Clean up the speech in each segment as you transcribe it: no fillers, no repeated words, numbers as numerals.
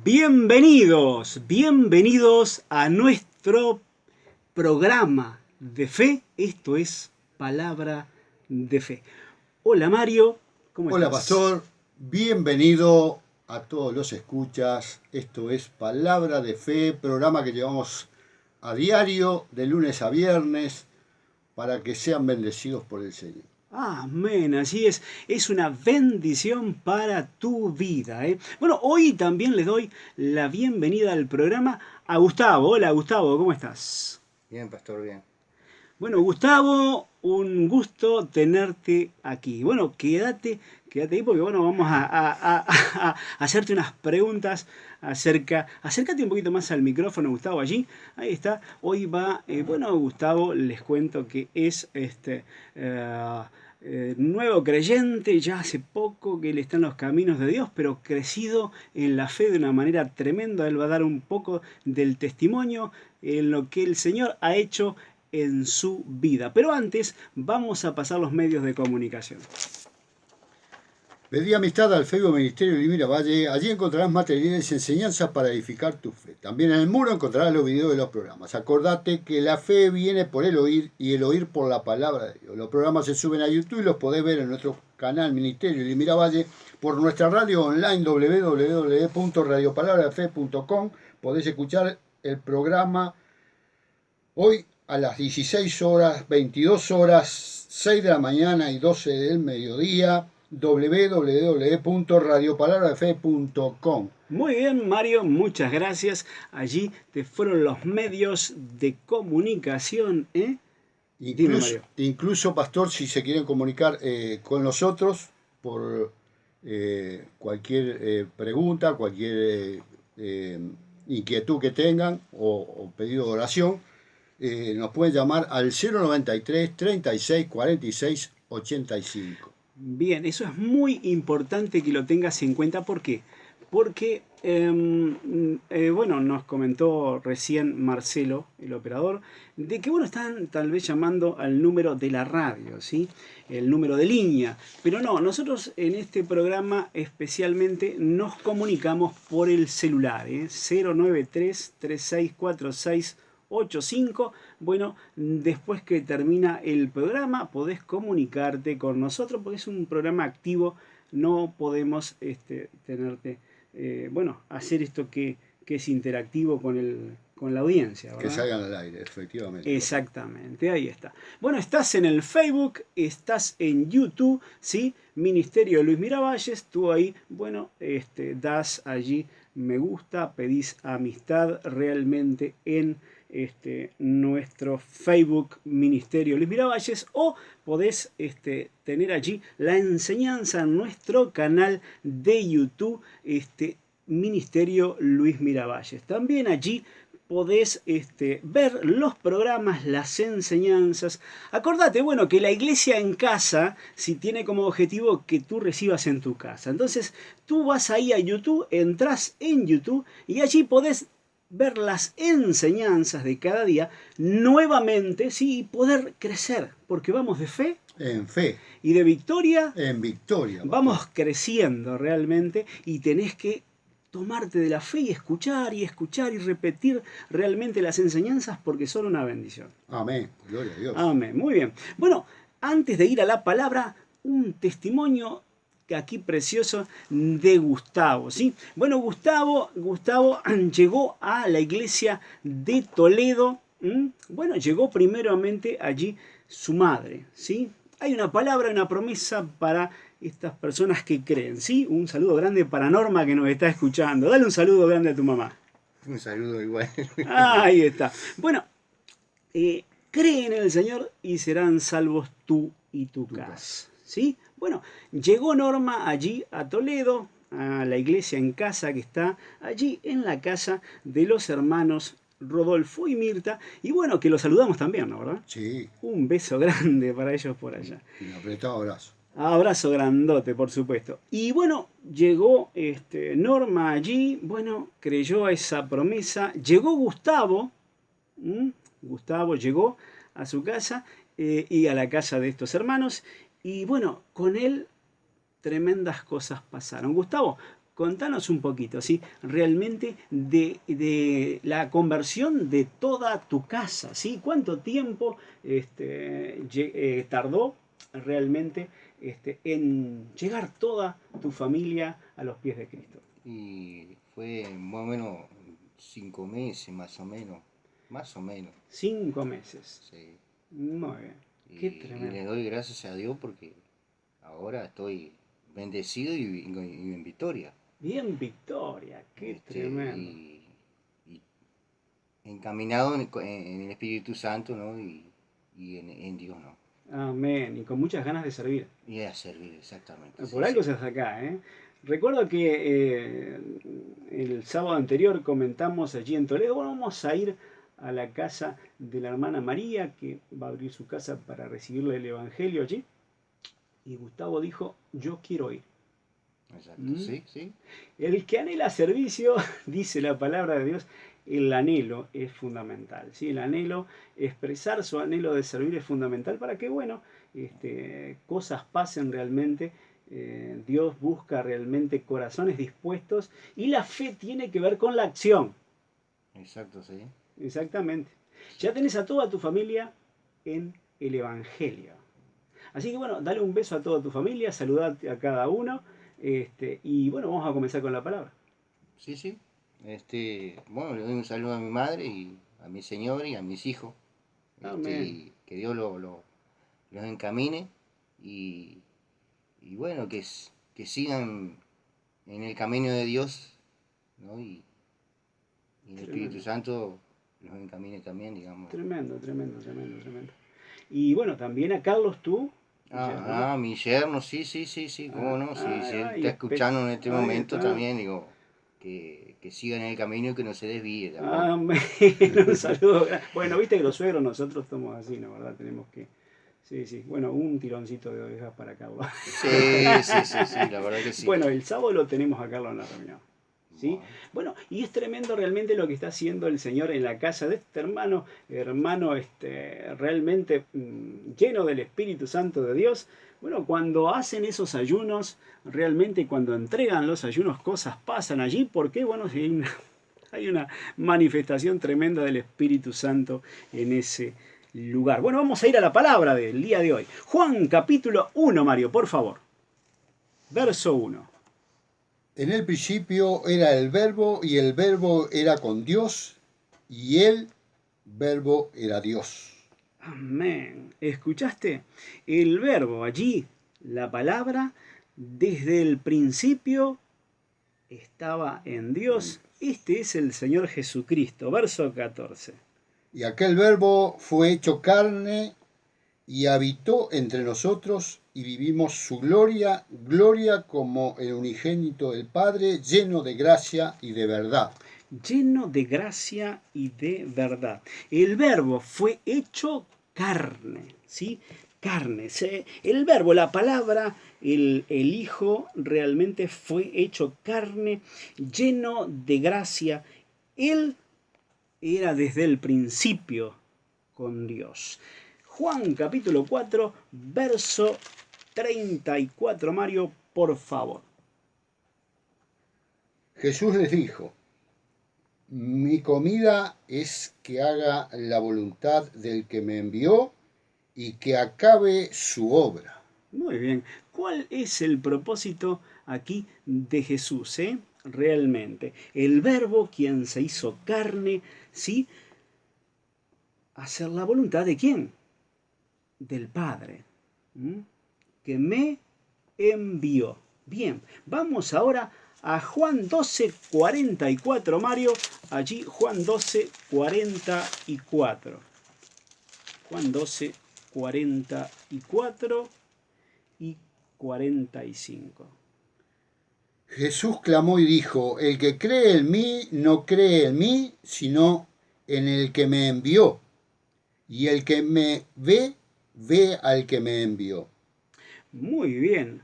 Bienvenidos a nuestro programa de fe. Esto es Palabra de Fe. Hola Mario, ¿cómo Hola estás? Pastor, bienvenido a todos los escuchas. Esto es Palabra de Fe, programa que llevamos a diario de lunes a viernes para que sean bendecidos por el Señor. Amén, así es. Es una bendición para tu vida, ¿eh? Bueno, hoy también le doy la bienvenida al programa a Gustavo. Hola Gustavo, ¿cómo estás? Bien, pastor, bien. Bueno, Gustavo, un gusto tenerte aquí. Bueno, quédate ahí porque bueno, vamos a hacerte unas preguntas acércate un poquito más al micrófono, Gustavo, allí. Ahí está. Hoy va, bueno, Gustavo, les cuento que es nuevo creyente, ya hace poco que él está en los caminos de Dios, pero crecido en la fe de una manera tremenda. Él va a dar un poco del testimonio en lo que el Señor ha hecho en su vida. Pero antes vamos a pasar los medios de comunicación. Pedí amistad al Facebook Ministerio de Limira Valle. Allí encontrarás materiales y enseñanzas para edificar tu fe. También en el muro encontrarás los videos de los programas. Acordate que la fe viene por el oír y el oír por la palabra de Dios. Los programas se suben a YouTube y los podés ver en nuestro canal Ministerio de Limira Valle por nuestra radio online www.radiopalabradefe.com. Podés escuchar el programa hoy a las 16 horas, 22 horas, 6 de la mañana y 12 del mediodía, www.radiopalabradefe.com. Muy bien, Mario, muchas gracias. Allí te fueron los medios de comunicación, ¿eh? Dime, Mario. Incluso, Pastor, si se quieren comunicar con nosotros por cualquier pregunta, cualquier inquietud que tengan o pedido de oración, nos pueden llamar al 093 36 46 85. Bien, eso es muy importante que lo tengas en cuenta. ¿Por qué? Porque, bueno, nos comentó recién Marcelo, el operador, de que, bueno, están tal vez llamando al número de la radio, ¿sí? El número de línea. Pero no, nosotros en este programa especialmente nos comunicamos por el celular, ¿eh? 093 3646 85. Bueno, después que termina el programa podés comunicarte con nosotros porque es un programa activo. No podemos tenerte, bueno, hacer esto que es interactivo con la audiencia, ¿verdad? Que salgan al aire, efectivamente. Exactamente, ahí está. Bueno, estás en el Facebook, estás en YouTube, ¿sí? Ministerio Luis Miravalles, tú ahí, bueno, das allí me gusta, pedís amistad realmente en nuestro Facebook Ministerio Luis Miravalles, o podés tener allí la enseñanza en nuestro canal de YouTube, Ministerio Luis Miravalles. También allí podés ver los programas, las enseñanzas. Acordate, bueno, que la iglesia en casa, si tiene como objetivo que tú recibas en tu casa. Entonces, tú vas ahí a YouTube, entras en YouTube y allí podés ver las enseñanzas de cada día nuevamente, sí, y poder crecer, porque vamos de fe en fe y de victoria en victoria. Vamos creciendo realmente y tenés que tomarte de la fe y escuchar y repetir realmente las enseñanzas porque son una bendición. Amén, gloria a Dios. Amén, muy bien. Bueno, antes de ir a la palabra, un testimonio aquí precioso de Gustavo, ¿sí? Bueno, Gustavo llegó a la iglesia de Toledo. Bueno, llegó primeramente allí su madre, ¿sí? Hay una palabra, una promesa para estas personas que creen, ¿sí? Un saludo grande para Norma que nos está escuchando. Dale un saludo grande a tu mamá. Un saludo igual. Ahí está. Bueno, creen en el Señor y serán salvos tú y tu casa, ¿sí? Bueno, llegó Norma allí a Toledo, a la iglesia en casa que está allí en la casa de los hermanos Rodolfo y Mirta. Y bueno, que los saludamos también, ¿no? ¿Verdad? Sí. Un beso grande para ellos por allá. Y un apretado abrazo. Abrazo grandote, por supuesto. Y bueno, llegó Norma allí, bueno, creyó a esa promesa. Llegó Gustavo, Gustavo llegó a su casa y a la casa de estos hermanos. Y bueno, con él tremendas cosas pasaron. Gustavo, Contanos un poquito, ¿sí? Realmente de la conversión de toda tu casa, ¿sí? ¿Cuánto tiempo tardó realmente en llegar toda tu familia a los pies de Cristo? Y fue más o menos 5 meses, más o menos. Más o menos, 5 meses. sí. Muy bien. Qué Y le tremendo. doy gracias a Dios porque ahora estoy bendecido y en victoria. Bien, Victoria, qué tremendo. Y encaminado en el Espíritu Santo, ¿no? Y en Dios, ¿no? Amén. Y con muchas ganas de servir. Y a servir, exactamente, Por sí, algo sí. estás acá, ¿eh? Recuerdo que el sábado anterior comentamos allí en Toledo, bueno, vamos a ir a la casa de la hermana María, que va a abrir su casa para recibirle el Evangelio allí. Y Gustavo dijo, yo quiero ir. Exacto, ¿Mm? sí, sí. El que anhela servicio, dice la palabra de Dios, el anhelo es fundamental. ¿Sí? El anhelo, expresar su anhelo de servir es fundamental para que, bueno, cosas pasen realmente. Dios busca realmente corazones dispuestos y la fe tiene que ver con la acción. Exacto, sí. Exactamente. Sí. Ya tenés a toda tu familia en el Evangelio. Así que bueno, dale un beso a toda tu familia, saludate a cada uno. Y bueno, vamos a comenzar con la palabra. Sí, sí. Bueno, le doy un saludo a mi madre y a mi señor y a mis hijos. Amén. Y que Dios los encamine y, y bueno, que sigan en el camino de Dios, ¿no? Y el Espíritu Tremendo, Santo los encamine también, digamos. tremendo, tremendo, tremendo, tremendo. Y bueno, también a Carlos tú, yerno. Mi yerno, sí, sí, sí, sí, cómo no, si él Ahí, está escuchando en este ahí momento está. también, digo, que siga en el camino y que no se desvíe tampoco. Amén. Un saludo. Bueno, viste que los suegros nosotros somos así, ¿no? ¿Verdad? Tenemos que. Sí, sí. Bueno, un tironcito de orejas para Carlos. Sí, sí, sí, sí, la verdad que sí. Bueno, el sábado lo tenemos a Carlos en la reunión. ¿Sí? Bueno, Bueno, y es tremendo realmente lo que está haciendo el Señor en la casa de este hermano, realmente lleno del Espíritu Santo de Dios. Bueno, cuando hacen esos ayunos, realmente cuando entregan los ayunos, cosas pasan allí, porque bueno, si hay una manifestación tremenda del Espíritu Santo en ese lugar. Bueno, vamos a ir a la palabra del día de hoy. Juan capítulo 1, Mario, por favor. Verso 1. En el principio era el verbo y el verbo era con Dios y el verbo era Dios. Amén. ¿Escuchaste? El verbo allí, la palabra, desde el principio estaba en Dios. Este es el Señor Jesucristo. Verso 14. Y aquel verbo fue hecho carne y habitó entre nosotros y vivimos su gloria, gloria como el unigénito del Padre, lleno de gracia y de verdad. Lleno de gracia y de verdad. El verbo fue hecho carne, ¿sí? Carne. El verbo, la palabra, el Hijo realmente fue hecho carne, lleno de gracia. Él era desde el principio con Dios. Juan capítulo 4, verso 34, Mario, por favor. Jesús les dijo, mi comida es que haga la voluntad del que me envió y que acabe su obra. Muy bien. ¿Cuál es el propósito aquí de Jesús? Realmente. El verbo, quien se hizo carne, ¿sí? Hacer la voluntad de quién? Del Padre. ¿Mm? Que me envió. Bien, vamos ahora a Juan 12:44, Mario. Allí Juan 12:44. Juan 12:44 y 45. Jesús clamó y dijo, el que cree en mí no cree en mí, sino en el que me envió. Y el que me ve, ve al que me envió. Muy bien.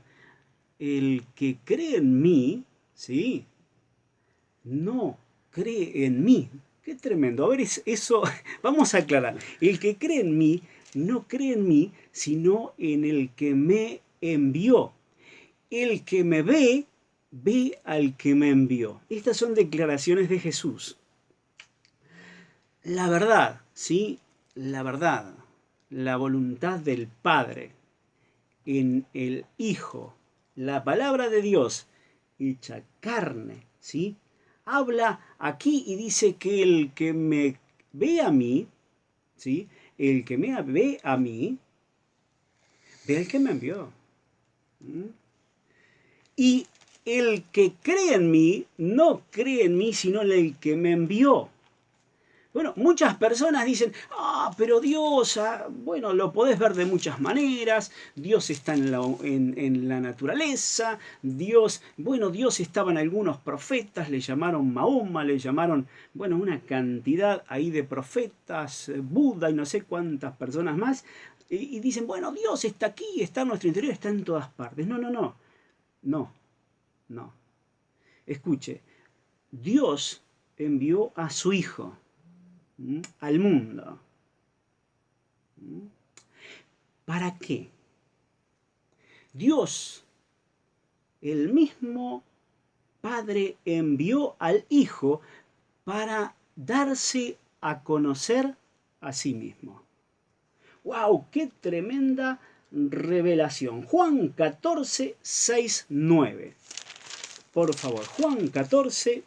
El que cree en mí, ¿sí? No cree en mí. Qué tremendo. A ver, eso vamos a aclarar. El que cree en mí no cree en mí, sino en el que me envió. El que me ve, ve al que me envió. Estas son declaraciones de Jesús. La verdad, ¿sí? La verdad, la voluntad del Padre en el Hijo, la palabra de Dios hecha carne, ¿sí? Habla aquí y dice que el que me ve a mí, ¿sí? El que me ve a mí, ve al que me envió. ¿Mm? Y el que cree en mí, no cree en mí, sino en el que me envió. Bueno, muchas personas dicen, pero Dios, bueno, lo podés ver de muchas maneras, Dios está en la naturaleza, Dios, bueno, Dios estaba en algunos profetas, le llamaron Mahoma, le llamaron, bueno, una cantidad ahí de profetas, Buda y no sé cuántas personas más, y dicen, bueno, Dios está aquí, está en nuestro interior, está en todas partes. No. Escuche, Dios envió a su Hijo al mundo. ¿Para qué? Dios, el mismo Padre, envió al Hijo para darse a conocer a sí mismo. ¡Wow! ¡Qué tremenda revelación! Juan 14, 6, 9. Por favor, Juan 14,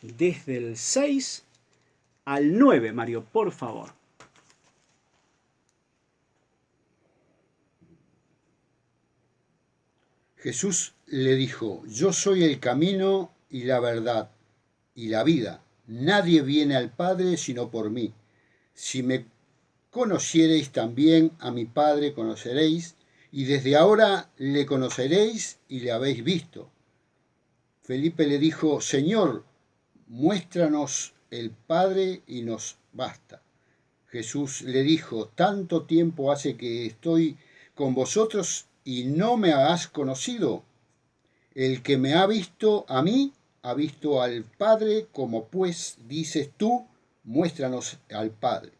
desde el 6 al 9, Mario, por favor. Jesús le dijo, yo soy el camino y la verdad y la vida. Nadie viene al Padre sino por mí. Si me conociereis, también a mi Padre conoceréis, y desde ahora le conoceréis y le habéis visto. Felipe le dijo, Señor, muéstranos el Padre y nos basta. Jesús le dijo, tanto tiempo hace que estoy con vosotros y no me has conocido. El que me ha visto a mí, ha visto al Padre, como pues dices tú, muéstranos al Padre.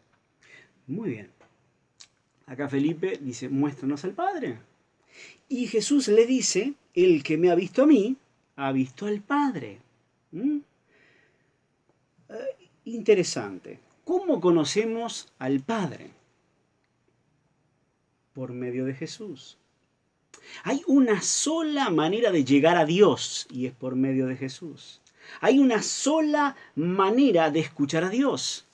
Muy bien. Acá Felipe dice, muéstranos al Padre. Y Jesús le dice, el que me ha visto a mí, ha visto al Padre. Interesante. ¿Cómo conocemos al Padre? Por medio de Jesús. Hay una sola manera de llegar a Dios y es por medio de Jesús. Hay una sola manera de escuchar a Dios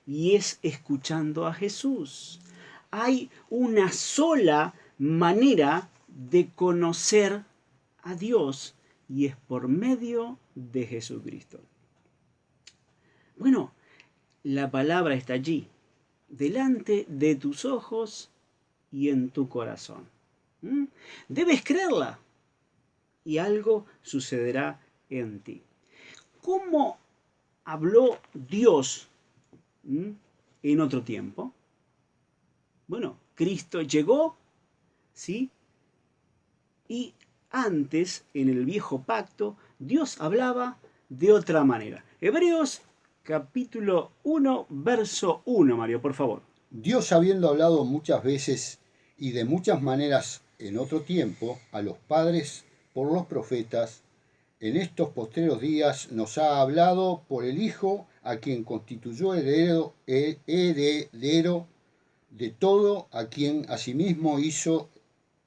y es escuchando a Jesús. Hay una sola manera de conocer a Dios y es por medio de Jesucristo. Bueno, la palabra está allí, delante de tus ojos y en tu corazón. Debes creerla y algo sucederá en ti. ¿Cómo habló Dios en otro tiempo? Bueno, Cristo llegó, ¿sí? Y antes, en el viejo pacto, Dios hablaba de otra manera. Hebreos capítulo 1, verso 1, Mario, por favor. Dios, habiendo hablado muchas veces y de muchas maneras en otro tiempo a los padres por los profetas, en estos postreros días nos ha hablado por el Hijo, a quien constituyó heredero de todo, a quien asimismo hizo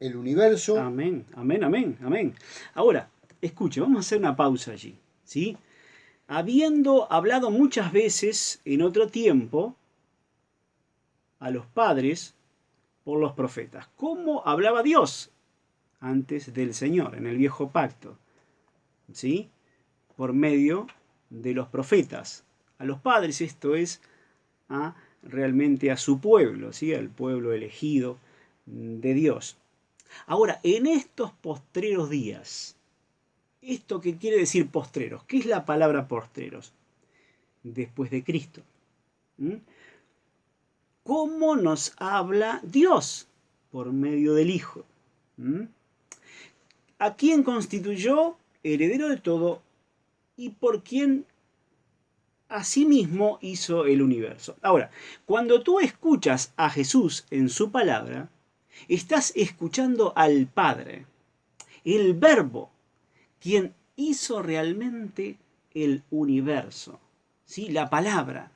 el universo. Amén, amén, amén, amén. Ahora, escuche, vamos a hacer una pausa allí, ¿sí? Habiendo hablado muchas veces en otro tiempo a los padres por los profetas. ¿Cómo hablaba Dios antes del Señor en el viejo pacto? ¿Sí? Por medio de los profetas. A los padres, esto es realmente a su pueblo, ¿sí? Al pueblo elegido de Dios. Ahora, en estos postreros días, ¿esto qué quiere decir postreros? ¿Qué es la palabra postreros? Después de Cristo. ¿Cómo nos habla Dios? Por medio del Hijo. ¿A quién constituyó heredero de todo y por quién asimismo hizo el universo? Ahora, cuando tú escuchas a Jesús en su palabra, estás escuchando al Padre. El Verbo quien hizo realmente el universo, ¿sí? La palabra.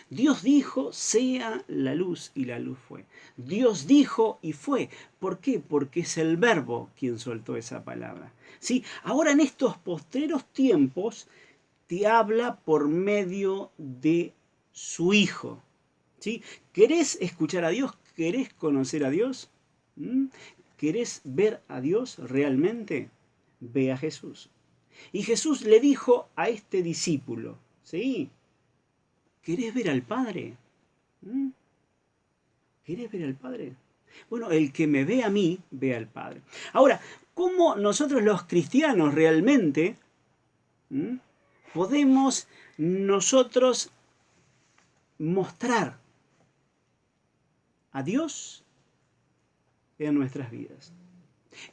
Dios dijo, sea la luz, y la luz fue. Dios dijo y fue. ¿Por qué? Porque es el Verbo quien soltó esa palabra. ¿Sí? Ahora en estos postreros tiempos te habla por medio de su Hijo. ¿Sí? ¿Querés escuchar a Dios? ¿Querés conocer a Dios? ¿Mm? ¿Querés ver a Dios realmente? Ve a Jesús. Y Jesús le dijo a este discípulo, ¿sí? ¿Querés ver al Padre? ¿Mm? ¿Querés ver al Padre? Bueno, el que me ve a mí, ve al Padre. Ahora, ¿cómo nosotros los cristianos realmente podemos nosotros mostrar a Dios en nuestras vidas?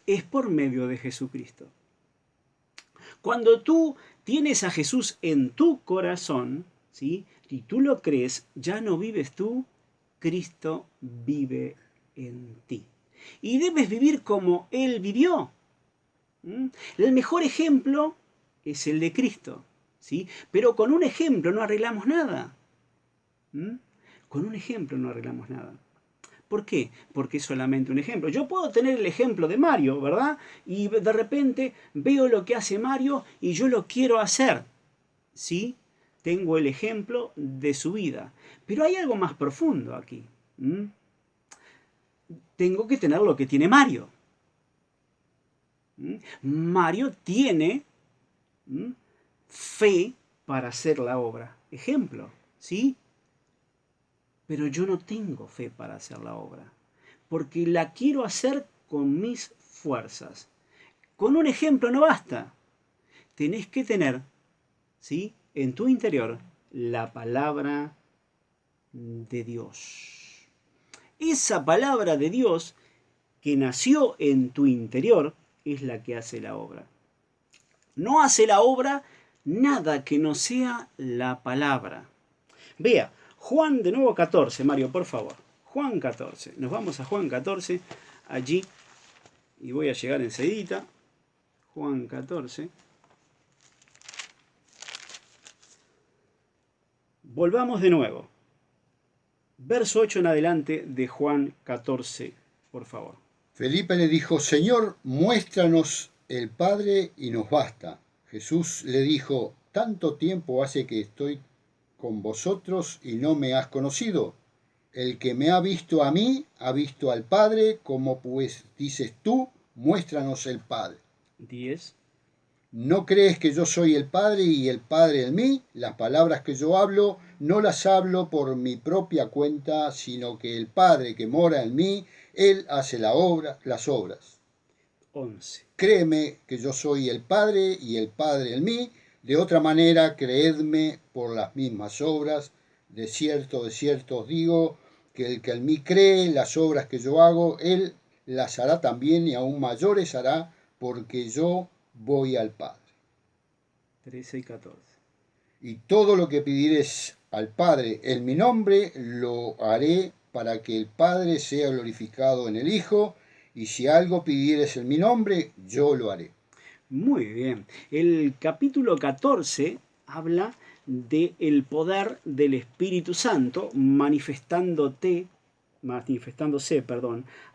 Es por medio de Jesucristo. Cuando tú tienes a Jesús en tu corazón, ¿sí? Y tú lo crees, ya no vives tú, Cristo vive en ti. Y debes vivir como Él vivió. El mejor ejemplo es el de Cristo, ¿sí? Pero con un ejemplo no arreglamos nada. Con un ejemplo no arreglamos nada. ¿Por qué? Porque es solamente un ejemplo. Yo puedo tener el ejemplo de Mario, ¿verdad? Y de repente veo lo que hace Mario y yo lo quiero hacer. ¿Sí? Tengo el ejemplo de su vida. Pero hay algo más profundo aquí. Tengo que tener lo que tiene Mario. Mario tiene fe para hacer la obra. Ejemplo, ¿sí? Pero yo no tengo fe para hacer la obra, porque la quiero hacer con mis fuerzas. Con un ejemplo no basta. Tenés que tener, ¿sí?, en tu interior la palabra de Dios. Esa palabra de Dios que nació en tu interior es la que hace la obra. No hace la obra nada que no sea la palabra. Vea, Juan de nuevo 14, Mario, por favor. Juan 14. Nos vamos a Juan 14, allí, y voy a llegar enseguida. Juan 14. Volvamos de nuevo. Verso 8 en adelante de Juan 14, por favor. Felipe le dijo, Señor, muéstranos el Padre y nos basta. Jesús le dijo, ¿tanto tiempo hace que estoy con vosotros y no me has conocido? El que me ha visto a mí, ha visto al Padre, como pues dices tú, muéstranos el Padre. 10. ¿No crees que yo soy el Padre y el Padre en mí? Las palabras que yo hablo, no las hablo por mi propia cuenta, sino que el Padre que mora en mí, Él hace las obras. 11. Créeme que yo soy el Padre y el Padre en mí, de otra manera creedme por las mismas obras. De cierto os digo, que el que en mí cree, las obras que yo hago, Él las hará también y aún mayores hará, porque yo voy al Padre. 13 y 14. Y todo lo que pidieres al Padre en mi nombre, lo haré para que el Padre sea glorificado en el Hijo, y si algo pidieres en mi nombre, yo lo haré. Muy bien. El capítulo 14 habla del poder del Espíritu Santo manifestándose,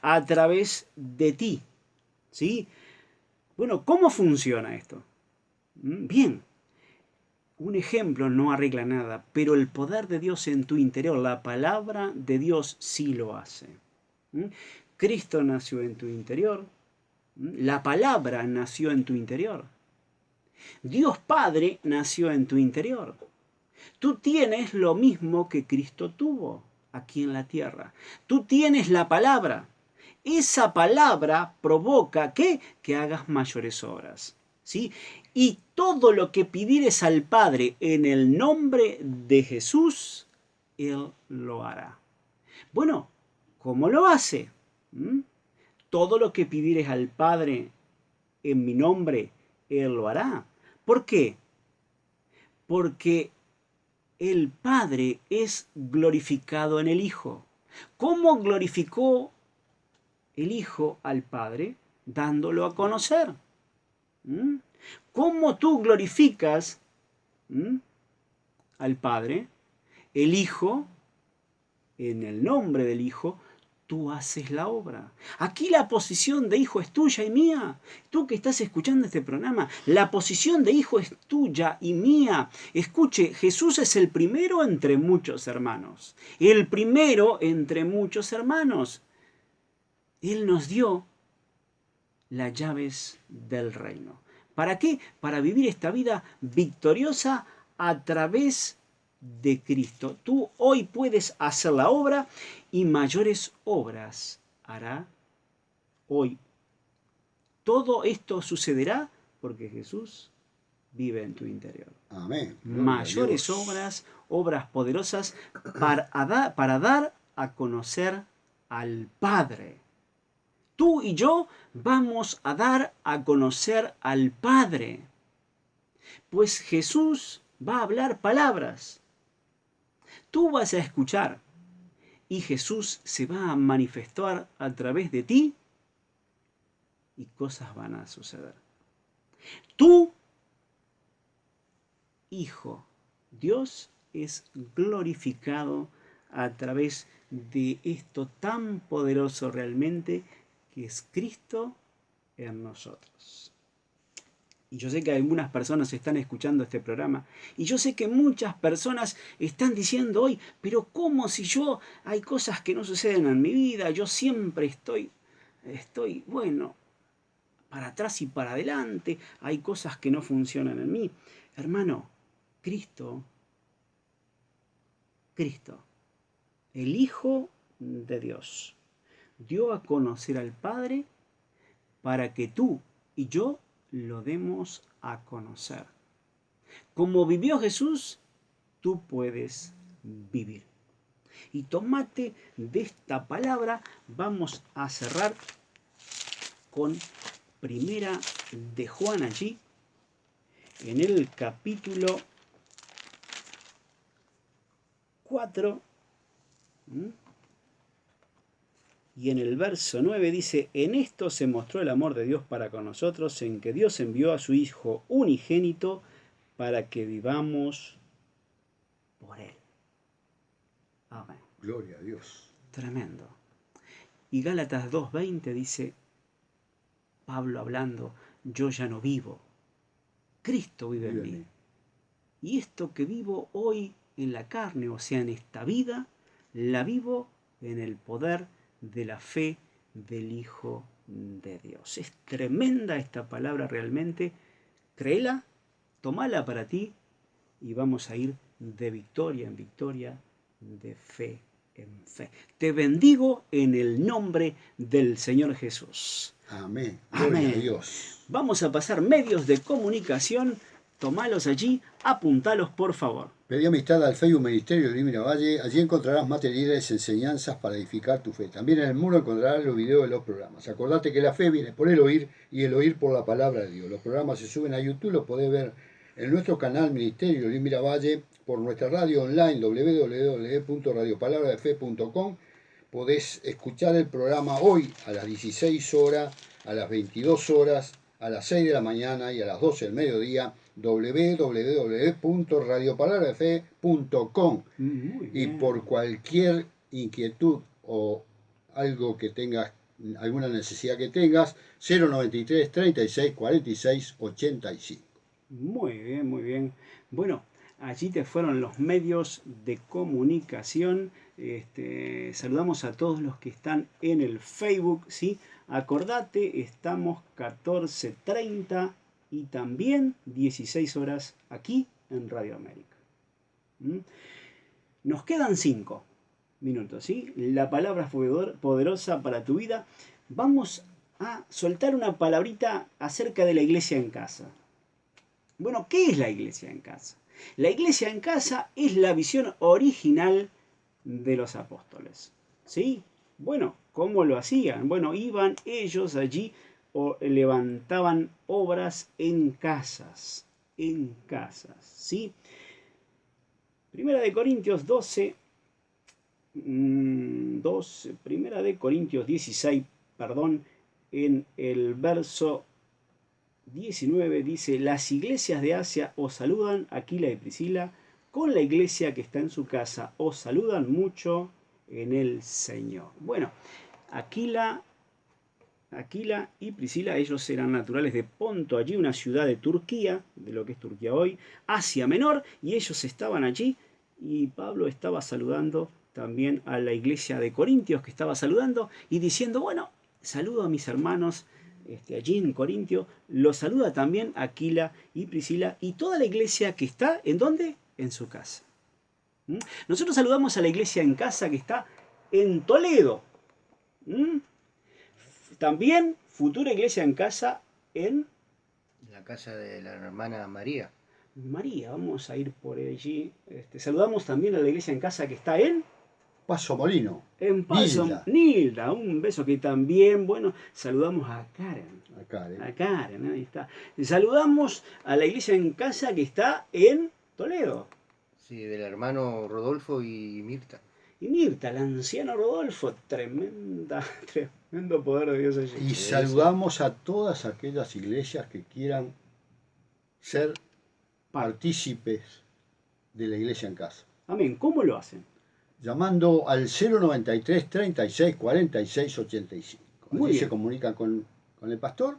a través de ti. ¿Sí? Bueno, ¿cómo funciona esto? Bien, un ejemplo no arregla nada, pero el poder de Dios en tu interior, la palabra de Dios sí lo hace. Cristo nació en tu interior, la palabra nació en tu interior, Dios Padre nació en tu interior. Tú tienes lo mismo que Cristo tuvo aquí en la tierra. Tú tienes la palabra. Esa palabra provoca ¿qué? Que hagas mayores obras. ¿Sí? Y todo lo que pidieres al Padre en el nombre de Jesús, Él lo hará. Bueno, ¿cómo lo hace? Todo lo que pidieres al Padre en mi nombre, Él lo hará. ¿Por qué? Porque el Padre es glorificado en el Hijo. ¿Cómo glorificó el Hijo al Padre? Dándolo a conocer. ¿Mm? ¿Cómo tú glorificas al Padre? El Hijo, en el nombre del Hijo, tú haces la obra. Aquí la posición de hijo es tuya y mía. Tú que estás escuchando este programa, la posición de hijo es tuya y mía. Escuche, Jesús es el primero entre muchos hermanos. El primero entre muchos hermanos. Él nos dio las llaves del reino. ¿Para qué? Para vivir esta vida victoriosa a través de Cristo. Tú hoy puedes hacer la obra y mayores obras hará hoy. Todo esto sucederá porque Jesús vive en tu interior. Amén. Mayores obras, obras poderosas para dar a conocer al Padre. Tú y yo vamos a dar a conocer al Padre. Pues Jesús va a hablar palabras. Tú vas a escuchar y Jesús se va a manifestar a través de ti y cosas van a suceder. Tú, hijo, Dios es glorificado a través de esto tan poderoso realmente que es Cristo en nosotros. Y yo sé que algunas personas están escuchando este programa y yo sé que muchas personas están diciendo hoy, pero ¿cómo si yo hay cosas que no suceden en mi vida? Yo siempre estoy, bueno, para atrás y para adelante, hay cosas que no funcionan en mí. Hermano, Cristo, el Hijo de Dios, dio a conocer al Padre para que tú y yo lo demos a conocer. Como vivió Jesús, tú puedes vivir. Y tomate de esta palabra, vamos a cerrar con Primera de Juan allí, en el capítulo 4, y en el verso 9 dice, en esto se mostró el amor de Dios para con nosotros, en que Dios envió a su Hijo unigénito para que vivamos por Él. Amén. Gloria a Dios. Tremendo. Y Gálatas 2:20 dice, Pablo hablando, yo ya no vivo, Cristo vive en mí. Y esto que vivo hoy en la carne, o sea, en esta vida, la vivo en el poder de la fe del Hijo de Dios. Es tremenda esta palabra realmente. Créela, tómala para ti y vamos a ir de victoria en victoria, de fe en fe. Te bendigo en el nombre del Señor Jesús. Amén. Gloria Amén. a Dios. Vamos a pasar medios de comunicación. Tomalos allí, apuntalos por favor. Pedí amistad al Facebook Ministerio de Luis Miravalle. Allí encontrarás materiales, enseñanzas para edificar tu fe. También en el muro encontrarás los videos de los programas. Acordate que la fe viene por el oír y el oír por la palabra de Dios. Los programas se suben a YouTube, los podés ver en nuestro canal Ministerio de Luis Miravalle, por nuestra radio online www.radiopalabradefe.com. Podés escuchar el programa hoy a las 16 horas, a las 22 horas, a las 6 de la mañana y a las 12 del mediodía, www.radiopalabradefe.com. Y por cualquier inquietud o algo que tengas, alguna necesidad que tengas, 093 36 46 85. Muy bien, muy bien. Bueno, allí te fueron los medios de comunicación. Saludamos a todos los que están en el Facebook, ¿sí? Acordate, estamos 14:30 y también 16 horas aquí en Radio América. Nos quedan 5 minutos, ¿sí? La palabra poderosa para tu vida. Vamos a soltar una palabrita acerca de la iglesia en casa. Bueno, ¿qué es la iglesia en casa? La iglesia en casa es la visión original de los apóstoles. ¿Sí? Bueno, ¿cómo lo hacían? Bueno, iban ellos allí o levantaban obras en casas. En casas. ¿Sí? Primera de Corintios 12. Primera de Corintios 16, perdón, en el verso 19 dice, las iglesias de Asia os saludan, Aquila y Priscila, con la iglesia que está en su casa, os saludan mucho en el Señor. Bueno, Aquila y Priscila, ellos eran naturales de Ponto, allí una ciudad de Turquía, de lo que es Turquía hoy, Asia Menor, y ellos estaban allí, y Pablo estaba saludando también a la iglesia de Corintios, que estaba saludando y diciendo, bueno, saludo a mis hermanos allí en Corintio, los saluda también Aquila y Priscila, y toda la iglesia que está, ¿en dónde? En su casa. Nosotros saludamos a la iglesia en casa que está en Toledo. También futura iglesia en casa en La casa de la hermana María. María. Vamos a ir por allí. Saludamos también a la iglesia en casa que está en Paso Molino. Paso Nilda. Un beso que también, bueno, saludamos a Karen. A Karen, ahí está. Saludamos a la iglesia en casa que está en Toledo. Sí, del hermano Rodolfo y Mirta. Y Mirta, el anciano Rodolfo, tremendo poder de Dios allí. Y saludamos a todas aquellas iglesias que quieran ser partícipes de la iglesia en casa. Amén. ¿Cómo lo hacen? Llamando al 093 36 46 85. Muy Allí bien. se comunican con el pastor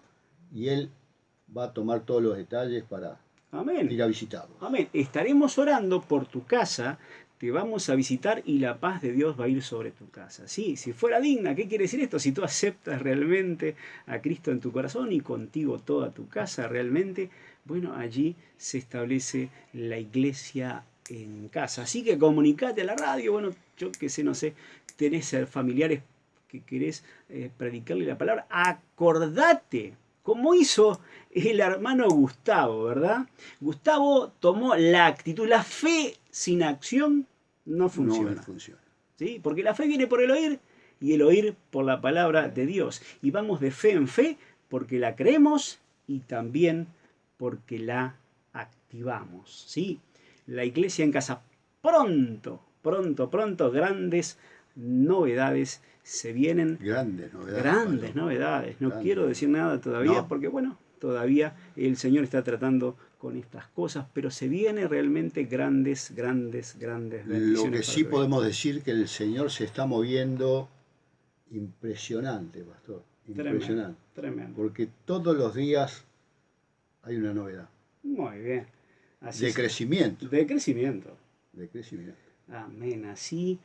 y él va a tomar todos los detalles para Amén. ir a visitarlos. Amén. Estaremos orando por tu casa, te vamos a visitar y la paz de Dios va a ir sobre tu casa. Sí, si fuera digna, ¿qué quiere decir esto? Si tú aceptas realmente a Cristo en tu corazón y contigo toda tu casa realmente, bueno, allí se establece la iglesia en casa. Así que comunicate a la radio, bueno, yo que sé, no sé, tenés familiares que querés predicarle la palabra, acordate, como hizo el hermano Gustavo, ¿verdad? Gustavo tomó la actitud, la fe sin acción no funciona. No funciona. ¿Sí? Porque la fe viene por el oír y el oír por la palabra de Dios. Y vamos de fe en fe porque la creemos y también porque la activamos. ¿Sí? La iglesia en casa, pronto, grandes novedades se vienen. Grandes novedades. Grandes novedades. No quiero decir nada todavía porque, bueno, todavía el Señor está tratando con estas cosas, pero se viene realmente grandes bendiciones. Lo que sí podemos decir que el Señor se está moviendo impresionante, pastor. Impresionante. Tremendo. Porque todos los días hay una novedad. Muy bien. De crecimiento. De crecimiento. De crecimiento. Amén. Así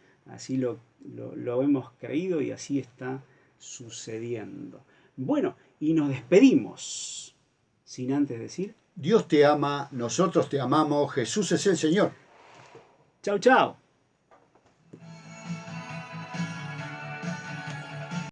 lo hemos creído y así está sucediendo. Bueno, y nos despedimos. Sin antes decir, Dios te ama, nosotros te amamos, Jesús es el Señor. chau, chau.